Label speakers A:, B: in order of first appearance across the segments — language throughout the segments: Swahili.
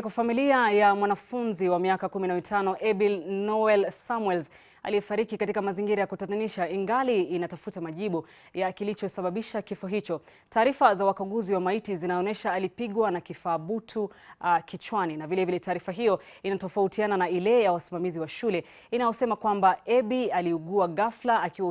A: Kwa familia ya mwanafunzi wa miaka 15 Ebbie Noelle Samuels aliyefariki katika mazingira ya kutatanisha, ingali inatafuta majibu ya kilichosababisha kifo hicho. Taarifa za wakaguzi wa maiti zinaonyesha alipigwa na kifaa butu kichwani, na vile taarifa hiyo inatofautiana na ile ya wasimamizi wa shule inayosema kwamba Ebbie aliugua ghafla akiwa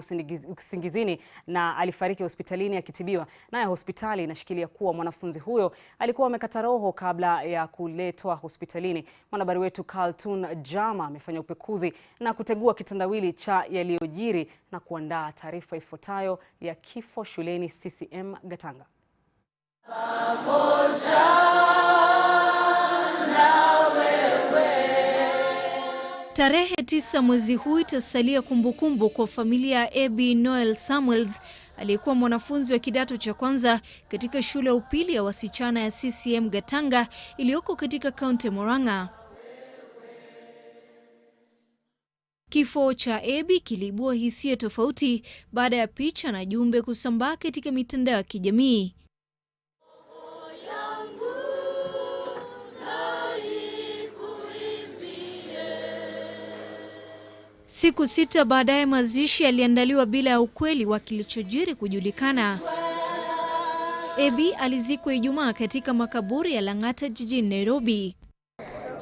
A: usingizini na alifariki hospitalini akitibiwa. Nayo hospitali inashikilia kuwa mwanafunzi huyo alikuwa amekata roho kabla ya kuletwa hospitalini. Mwanahabari wetu Carlton Jama amefanya upekuzi na kutegua kitandawili cha yaliyojiri na kuandaa taarifa ifuatayo ya kifo shuleni CCM Gatanga.
B: Tarehe 9 mwezi huu itasalia kumbukumbu kwa familia ya Ebbie Noelle Samuels, aliyekuwa mwanafunzi wa kidato cha kwanza katika shule ya upili ya wasichana ya CCM Gatanga iliyoko katika kaunti Murang'a. Kifo cha Ebbie kiliibua hisia tofauti baada ya picha na jumbe kusambaa katika mitandao ya kijamii. Siku 6 baadaye mazishi yaliandaliwa bila ya ukweli wa kilichojiri kujulikana. Ebbie alizikwa Ijumaa katika makaburi ya Lang'ata jijini Nairobi.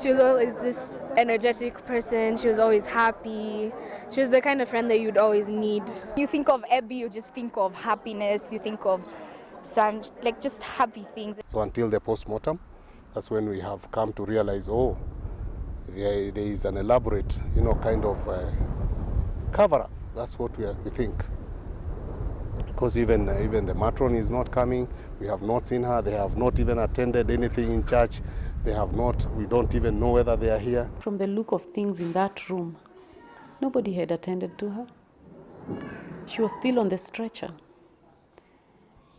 C: She was always this energetic person. She was always happy. She was the kind of friend that you'd always need.
D: You think of Ebbie, you just think of happiness. You think of like just happy things.
E: So until the post-mortem, that's when we have come to realize, oh, there is an elaborate, kind of cover-up. That's what we think. Because even the matron is not coming. We have not seen her. They have not even attended anything in church. We don't even know whether they are here.
F: From the look of things in that room, nobody had attended to her. She was still on the stretcher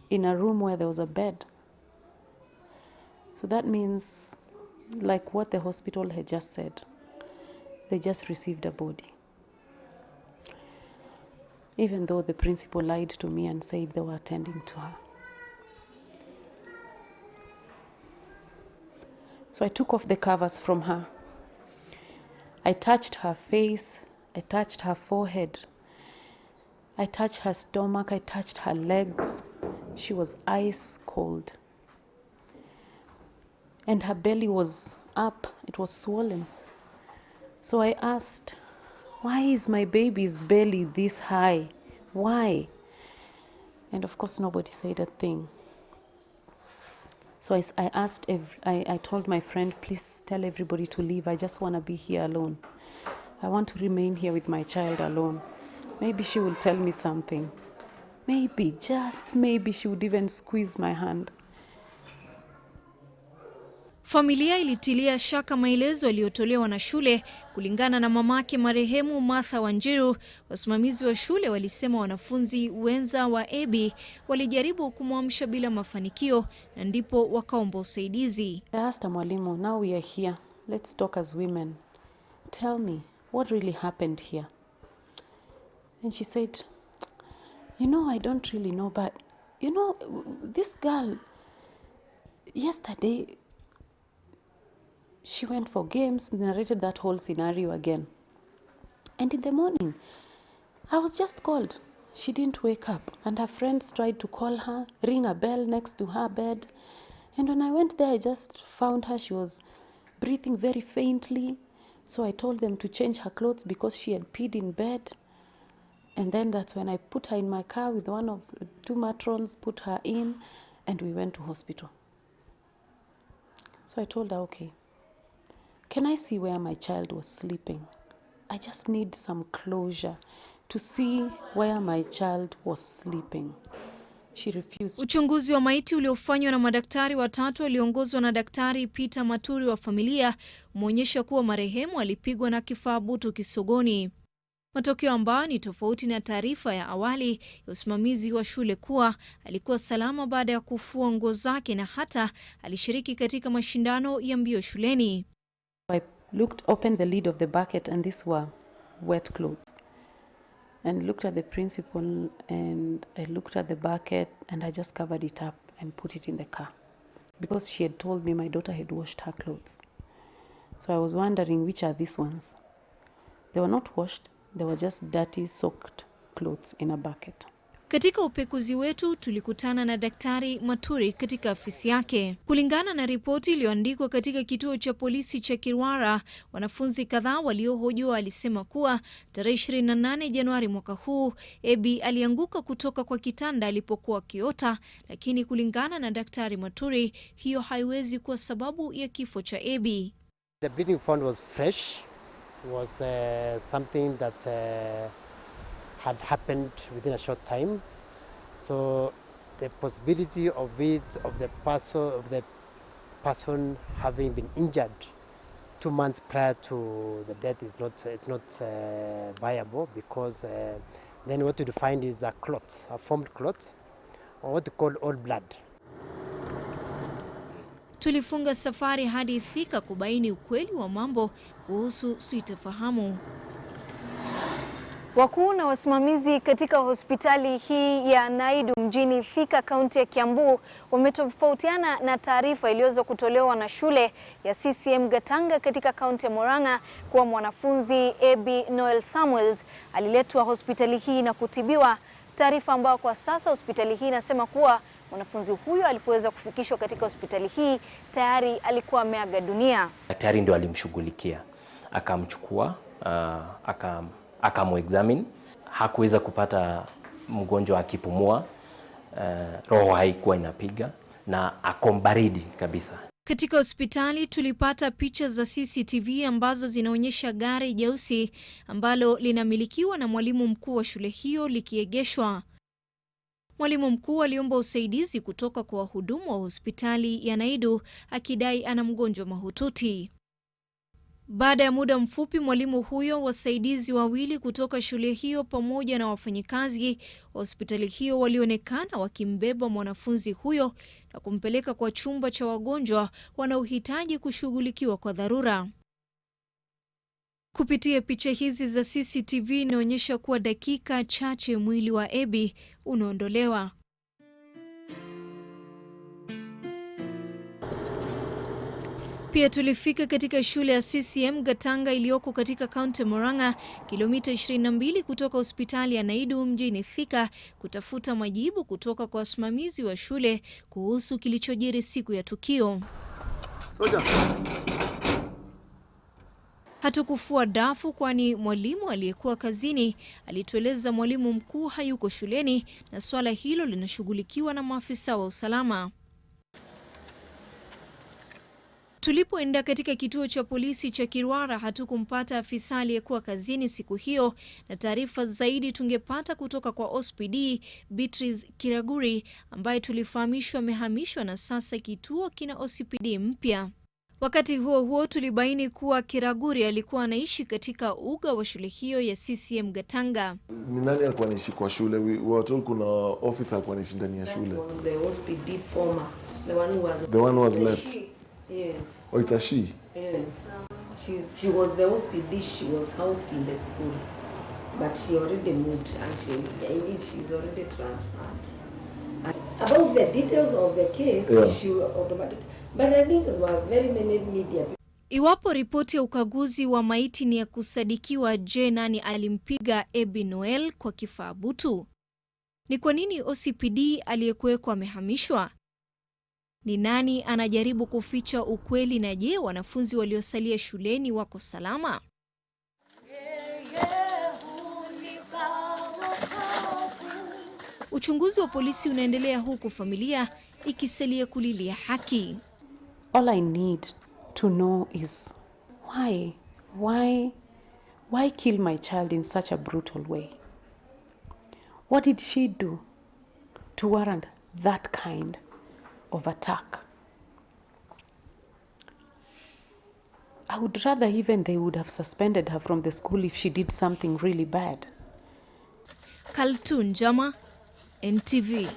F: in a room where there was a bed. So that means, like what the hospital had just said, they just received a body. Even though the principal lied to me and said they were attending to her. So I took off the covers from her. I touched her face, I touched her forehead, I touched her stomach, I touched her legs. She was ice cold. And her belly was up, it was swollen. So I asked, why is my baby's belly this high? Why? And of course nobody said a thing. So I told my friend, please tell everybody to leave. I just want to be here alone. I want to remain here with my child alone. Maybe she will tell me something. Maybe, just maybe she would even squeeze my hand.
B: Familia ilitilia shaka maelezo yaliyotolewa na shule. Kulingana na mamake marehemu Martha Wanjiru, wasimamizi wa shule walisema wanafunzi wenza wa Ebbie walijaribu kumwamsha bila mafanikio na ndipo wakaomba usaidizi.
F: I asked mwalimu, now we are here. Let's talk as women. Tell me, what really happened here? And she said, I don't really know, but this girl, yesterday, she went for games, narrated that whole scenario again. And in the morning, I was just called. She didn't wake up. And her friends tried to call her, ring a bell next to her bed. And when I went there, I just found her. She was breathing very faintly. So I told them to change her clothes because she had peed in bed. And then that's when I put her in my car with one of 2 matrons, put her in, and we went to hospital. So I told her, okay, can I see where my child was sleeping? I just need some closure to see where my child was sleeping. She refused.
B: Uchunguzi wa maiti uliofanywa na madaktari watatu waliongozwa na Daktari Peter Maturi wa Familia umeonyesha kuwa marehemu alipigwa na kifaa butu kisogoni. Matokeo ambayo ni tofauti na taarifa ya awali ya usimamizi wa shule kuwa alikuwa salama baada ya kufua nguo zake na hata alishiriki katika mashindano ya mbio shuleni.
F: I opened the lid of the bucket and these were wet clothes. And looked at the principal and I looked at the bucket and I just covered it up and put it in the car. Because she had told me my daughter had washed her clothes. So I was wondering, which are these ones? They were not washed, they were just dirty, soaked clothes in a bucket.
B: Katika upekuzi wetu tulikutana na Daktari Maturi katika afisi yake. Kulingana na ripoti iliyoandikwa katika kituo cha polisi cha Kirwara, wanafunzi kadhaa waliohojiwa walisema kuwa tarehe 28 Januari mwaka huu, Ebbie alianguka kutoka kwa kitanda alipokuwa akiota, lakini kulingana na Daktari Maturi, hiyo haiwezi kuwa sababu ya kifo cha Ebbie.
G: The bleeding found was fresh. It was something that had happened within a short time, so the possibility of the person having been injured 2 months prior to the death is not viable, because then what you find is a clot, a formed clot, or what you call old blood.
B: Tulifunga safari hadi Thika kubaini ukweli wa mambo kuhusu sitofahamu.
H: Wakuu na wasimamizi katika hospitali hii ya Naidu mjini Thika, kaunti ya Kiambu, wametofautiana na taarifa iliyoweza kutolewa na shule ya CCM Gatanga katika kaunti ya Murang'a kuwa mwanafunzi Ebbie Noelle Samuels aliletwa hospitali hii na kutibiwa, taarifa ambayo kwa sasa hospitali hii inasema kuwa mwanafunzi huyo alipoweza kufikishwa katika hospitali hii tayari alikuwa ameaga dunia.
I: Daktari ndio alimshughulikia, akamchukua, akamuexamine. Hakuweza kupata mgonjwa akipumua, roho haikuwa inapiga na akombaridi kabisa.
B: Katika hospitali tulipata picha za CCTV ambazo zinaonyesha gari jeusi ambalo linamilikiwa na mwalimu mkuu wa shule hiyo likiegeshwa. Mwalimu mkuu aliomba usaidizi kutoka kwa wahudumu wa hospitali ya Naidu akidai ana mgonjwa mahututi. Baada ya muda mfupi, mwalimu huyo, wasaidizi wawili kutoka shule hiyo pamoja na wafanyikazi wa hospitali hiyo walionekana wakimbeba mwanafunzi huyo na kumpeleka kwa chumba cha wagonjwa wanaohitaji kushughulikiwa kwa dharura. Kupitia picha hizi za CCTV inaonyesha kuwa dakika chache mwili wa Ebbie unaondolewa. Pia tulifika katika shule ya CCM Gatanga iliyoko katika kaunti ya Murang'a, kilomita 22 kutoka hospitali ya Naidu mjini Thika, kutafuta majibu kutoka kwa wasimamizi wa shule kuhusu kilichojiri siku ya tukio. Hatukufua dafu, kwani mwalimu aliyekuwa kazini alitueleza mwalimu mkuu hayuko shuleni na swala hilo linashughulikiwa na maafisa wa usalama. Tulipoenda katika kituo cha polisi cha Kirwara hatukumpata afisa aliyekuwa kazini siku hiyo, na taarifa zaidi tungepata kutoka kwa OSPD Beatrice Kiraguri ambaye tulifahamishwa amehamishwa na sasa kituo kina OCPD mpya. Wakati huo huo tulibaini kuwa Kiraguri alikuwa anaishi katika uga wa shule hiyo ya CCM Gatanga.
J: Ni nani alikuwa anaishi kwa shule? We were told kuna officer alikuwa anaishi ndani ya shule.
K: The OSPD former,
J: the one who was left.
K: Yes.
J: Oh, it's a she?
K: Yes. She was the OSPD. She was housed in the school, but she already moved and she's already transferred. About the details of the case, yeah. She automatically. But I think there were very many media.
B: Iwapo ripoti ya ukaguzi wa maiti ni ya kusadikiwa, je, nani alimpiga Ebbie Noelle kwa kifaa butu? Ni kwa nini OCPD aliyekuwekwa amehamishwa? Ni nani anajaribu kuficha ukweli, na je, wanafunzi waliosalia shuleni wako salama? Uchunguzi wa polisi unaendelea huku familia ikisalia kulilia haki.
F: All I need to know is why kill my child in such a brutal way? What did she do to warrant that kind of attack? I would rather even they would have suspended her from the school if she did something really bad.
B: Kaltun Jama, NTV.